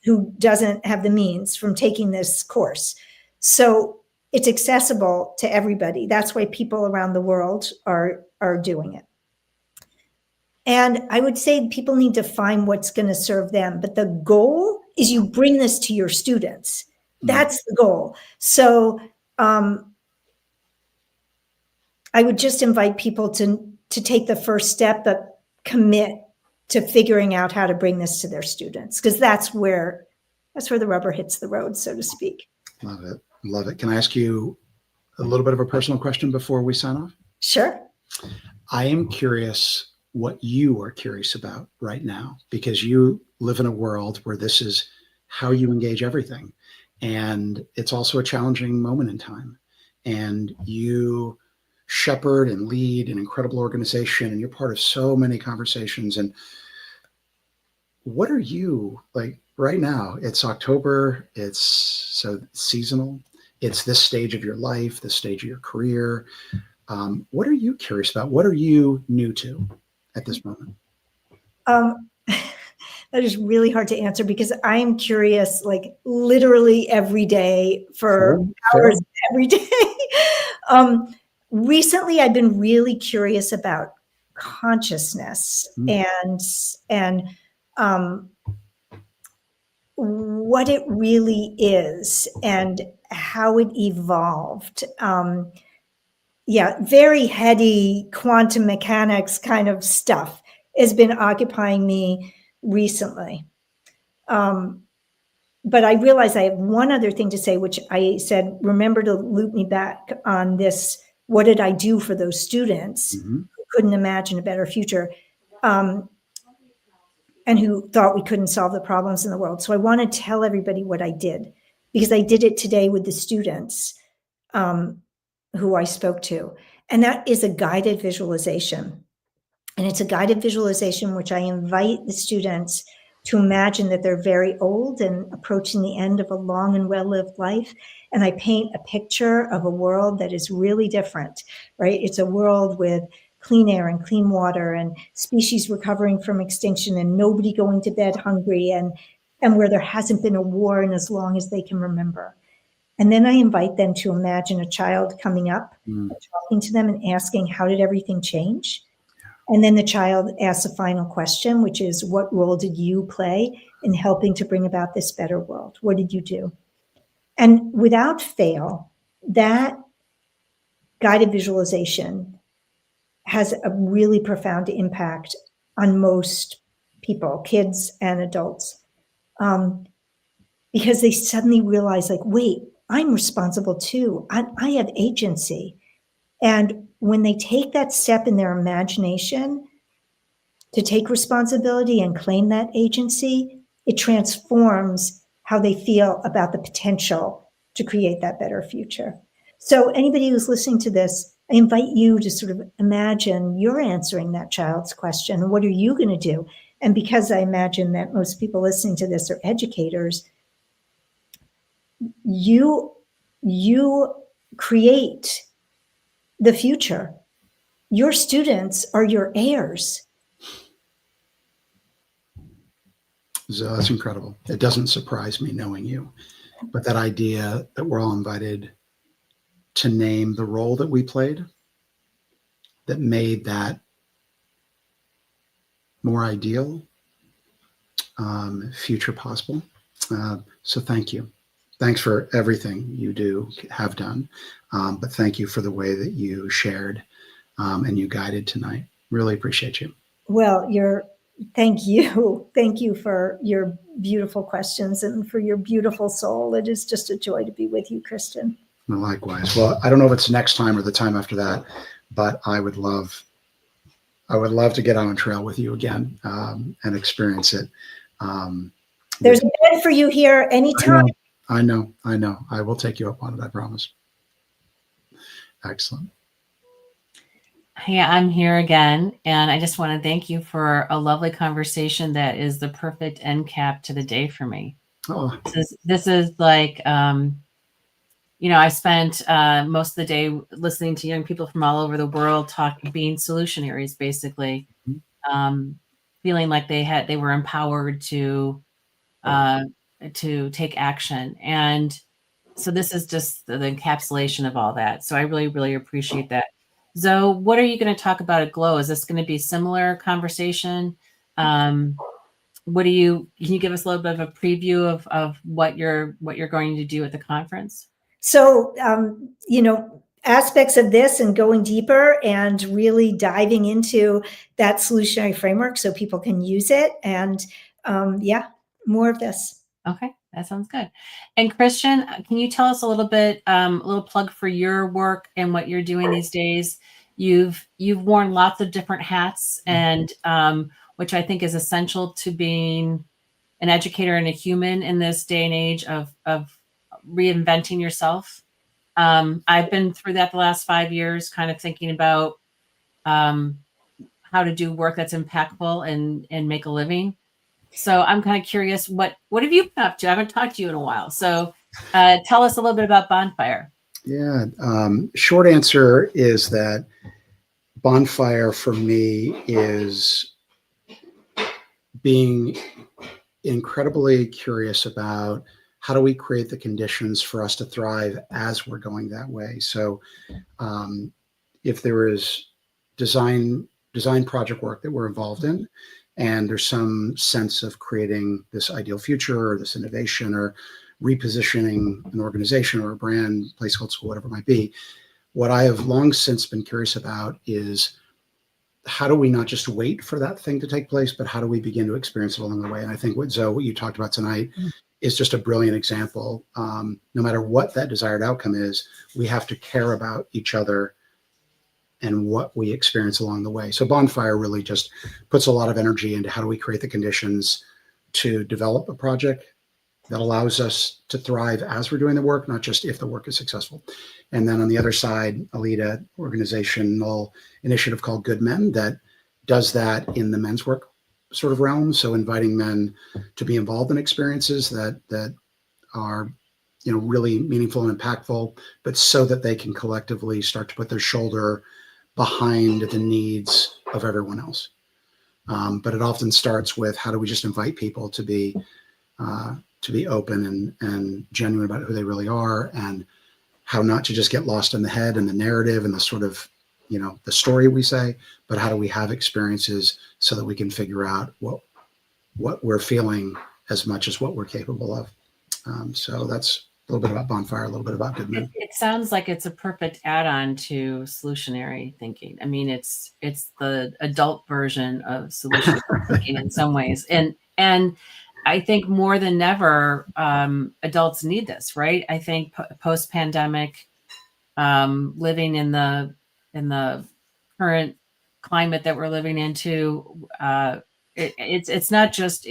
who doesn't have the means from taking this course. So it's accessible to everybody. That's why people around the world are doing it. And I would say people need to find what's going to serve them. But the goal is you bring this to your students. That's the goal. So I would just invite people to take the first step, but commit to figuring out how to bring this to their students, because that's where the rubber hits the road, so to speak. Love it. Love it. Can I ask you a little bit of a personal question before we sign off? Sure. I am curious what you are curious about right now, because you live in a world where this is how you engage everything. And it's also a challenging moment in time. And you shepherd and lead an incredible organization, and you're part of so many conversations. And what are you like right now? It's October. It's so seasonal. It's this stage of your life, this stage of your career. What are you curious about? What are you new to at this moment? That is really hard to answer, because I am curious, like, literally every day for hours every day. Recently, I've been really curious about consciousness and what it really is and how it evolved. Very heady quantum mechanics kind of stuff has been occupying me recently. But I realize I have one other thing to say, which I said, remember to loop me back on this. What did I do for those students who couldn't imagine a better future, and who thought we couldn't solve the problems in the world? So I want to tell everybody what I did, because I did it today with the students who I spoke to. And that is a guided visualization. And it's a guided visualization which I invite the students to imagine that they're very old and approaching the end of a long and well-lived life. And I paint a picture of a world that is really different, right? It's a world with clean air and clean water and species recovering from extinction and nobody going to bed hungry, and where there hasn't been a war in as long as they can remember. And then I invite them to imagine a child coming up, talking to them and asking, how did everything change? And then the child asks a final question, which is, what role did you play in helping to bring about this better world? What did you do? And without fail, that guided visualization has a really profound impact on most people, kids and adults, because they suddenly realize, like, wait, I'm responsible too. I have agency. And when they take that step in their imagination to take responsibility and claim that agency, it transforms how they feel about the potential to create that better future. So anybody who's listening to this, I invite you to sort of imagine you're answering that child's question. What are you going to do? And because I imagine that most people listening to this are educators, you create the future. Your students are your heirs. So that's incredible. It doesn't surprise me knowing you, but that idea that we're all invited to name the role that we played that made that more ideal future possible. So thank you. Thanks for everything you have done. But thank you for the way that you shared and you guided tonight. Really appreciate you. Well, thank you. Thank you for your beautiful questions and for your beautiful soul. It is just a joy to be with you, Kristen. Well, likewise. Well, I don't know if it's next time or the time after that, but I would love to get on a trail with you again and experience it. There's a bed for you here anytime. I know. I will take you up on it, I promise. Excellent. Hey, I'm here again, and I just want to thank you for a lovely conversation that is the perfect end cap to the day for me. Oh, This is like, I spent most of the day listening to young people from all over the world being solutionaries, basically, feeling like they were empowered to take action. And so this is just the encapsulation of all that. So I really, really appreciate that. Zoe, what are you going to talk about at Glow? Is this going to be similar conversation? Can you give us a little bit of a preview of what you're going to do at the conference? So, aspects of this and going deeper and really diving into that solutionary framework so people can use it. And more of this. Okay, that sounds good. And Christian, can you tell us a little bit, a little plug for your work and what you're doing these days? You've worn lots of different hats, and which I think is essential to being an educator and a human in this day and age of reinventing yourself. I've been through that the last 5 years, kind of thinking about how to do work that's impactful and make a living. So I'm kind of curious, what have you been up to? I haven't talked to you in a while. So tell us a little bit about Bonfire. yeah. Short answer is that Bonfire for me is being incredibly curious about how do we create the conditions for us to thrive as we're going that way. So if there is design project work that we're involved in, and there's some sense of creating this ideal future or this innovation or repositioning an organization or a brand, place called school, whatever it might be, what I have long since been curious about is how do we not just wait for that thing to take place, but how do we begin to experience it along the way? And I think what you talked about tonight is just a brilliant example. No matter what that desired outcome is, we have to care about each other and what we experience along the way. So Bonfire really just puts a lot of energy into how do we create the conditions to develop a project that allows us to thrive as we're doing the work, not just if the work is successful. And then on the other side, I lead an organizational initiative called Good Men that does that in the men's work sort of realm. So inviting men to be involved in experiences that are really meaningful and impactful, but so that they can collectively start to put their shoulder behind the needs of everyone else. But it often starts with how do we just invite people to be open and genuine about who they really are, and how not to just get lost in the head and the narrative and the sort of, the story we say, but how do we have experiences so that we can figure out what we're feeling as much as what we're capable of. So that's a little bit about Bonfire, a little bit about Good Men. It sounds like it's a perfect add-on to solutionary thinking. I mean, it's the adult version of solutionary thinking in some ways, and I think more than ever, adults need this, right? I think post-pandemic, living in the current climate that we're living into, it's not just.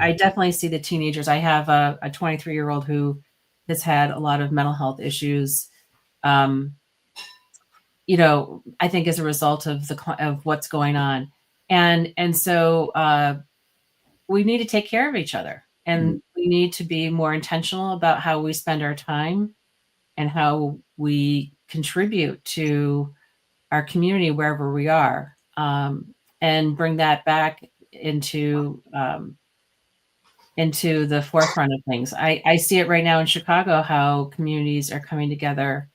I definitely see the teenagers. I have a 23-year-old who has had a lot of mental health issues. I think as a result of what's going on, and so we need to take care of each other, and we need to be more intentional about how we spend our time and how we contribute to our community wherever we are, and bring that back into the forefront of things. I see it right now in Chicago, how communities are coming together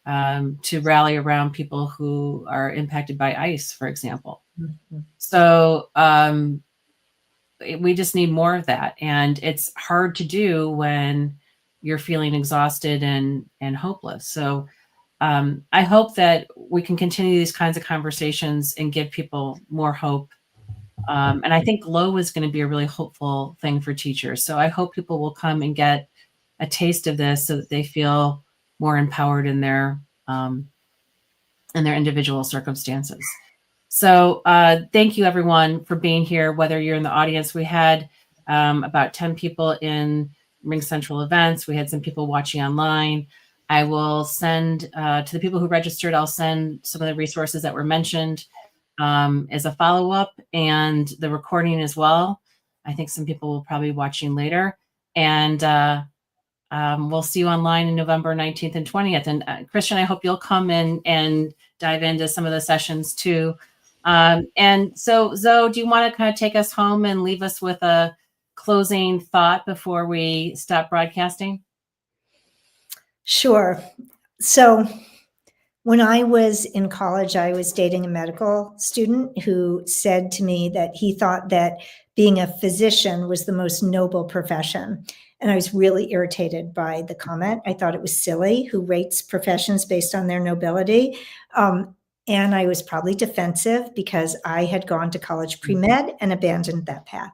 to rally around people who are impacted by ICE, for example. Mm-hmm. So we just need more of that. And it's hard to do when you're feeling exhausted and hopeless. So I hope that we can continue these kinds of conversations and give people more hope. And I think Glow is going to be a really hopeful thing for teachers. So I hope people will come and get a taste of this so that they feel more empowered in their individual circumstances. So thank you, everyone, for being here, whether you're in the audience. We had about 10 people in Ring Central events. We had some people watching online. I will send to the people who registered, I'll send some of the resources that were mentioned as a follow-up, and the recording as well. I think some people will probably be watching later. And we'll see you online in November 19th and 20th. And Christian, I hope you'll come in and dive into some of the sessions too. And so Zoe, do you want to kind of take us home and leave us with a closing thought before we stop broadcasting? Sure. So when I was in college, I was dating a medical student who said to me that he thought that being a physician was the most noble profession. And I was really irritated by the comment. I thought it was silly. Who rates professions based on their nobility? And I was probably defensive because I had gone to college pre-med and abandoned that path.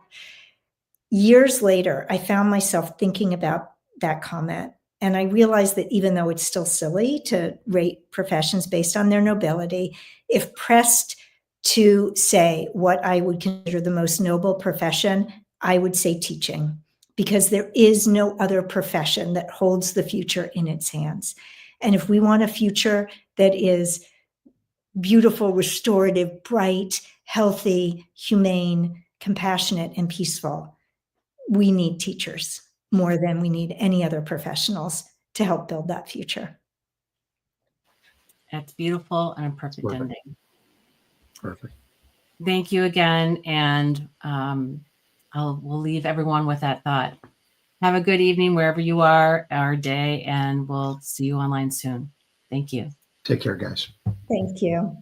Years later, I found myself thinking about that comment. And I realized that even though it's still silly to rate professions based on their nobility, if pressed to say what I would consider the most noble profession, I would say teaching, because there is no other profession that holds the future in its hands. And if we want a future that is beautiful, restorative, bright, healthy, humane, compassionate, and peaceful, we need teachers more than we need any other professionals to help build that future. That's beautiful and a perfect ending. Perfect. Thank you again. And we'll leave everyone with that thought. Have a good evening wherever you are, our day, and we'll see you online soon. Thank you. Take care, guys. Thank you.